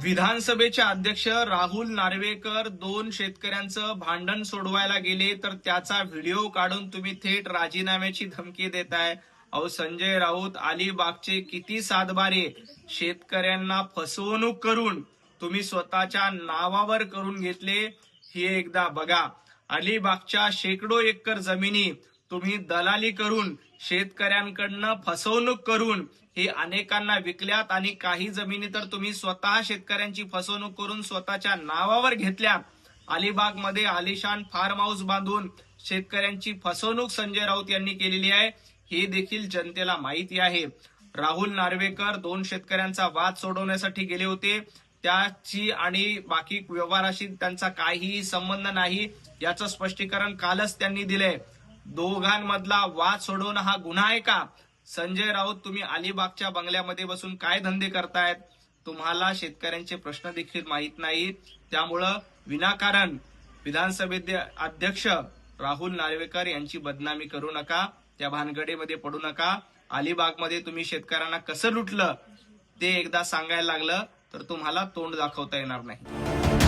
विधानसभेचे अध्यक्ष राहुल नार्वेकर दोन शेतकऱ्यांचं भांडण सोडवायला गेले तर त्याचा व्हिडिओ काढून तुम्ही थेट राजीनाम्याची धमकी देताय। अहो संजय राऊत, अलिबागचे किती सातबारे शेतकऱ्यांना फसवणूक करून तुम्ही स्वतःच्या नावावर करून घेतले हे एकदा बघा। अलिबागच्या शेकडो एकर जमिनी तुम्ही दलाली करून शेतकऱ्यांकडनं फसवणूक करून हे अनेकांना विकल्यात आणि काही जमिनी तर तुम्ही स्वतः शेतकऱ्यांची फसवणूक करून स्वतःच्या नावावर घेतल्या। अलिबाग मध्ये आलिशान फार्म हाऊस बांधून शेतकऱ्यांची फसवणूक संजय राऊत यांनी केलेली आहे, हे देखील जनतेला माहिती आहे। राहुल नार्वेकर दोन शेतकऱ्यांचा वाद सोडवण्यासाठी गेले होते, त्याची आणि बाकी व्यवहाराशी त्यांचा काहीही संबंध नाही याचं स्पष्टीकरण कालच त्यांनी दिलंय। दोघांमधला वाद सोडवणं हा गुन्हा आहे का? संजय राऊत, तुम्ही अलिबागच्या बंगल्यामध्ये बसून काय धंदे करतायत? तुम्हाला शेतकऱ्यांचे प्रश्न देखील माहित नाही, त्यामुळं विनाकारण विधानसभेचे अध्यक्ष राहुल नार्वेकर यांची बदनामी करू नका, त्या भानगडीमध्ये पडू नका। अलिबागमध्ये तुम्ही शेतकऱ्यांना कसं लुटलं ते एकदा सांगायला लागलं तर तुम्हाला तोंड दाखवता येणार नाही।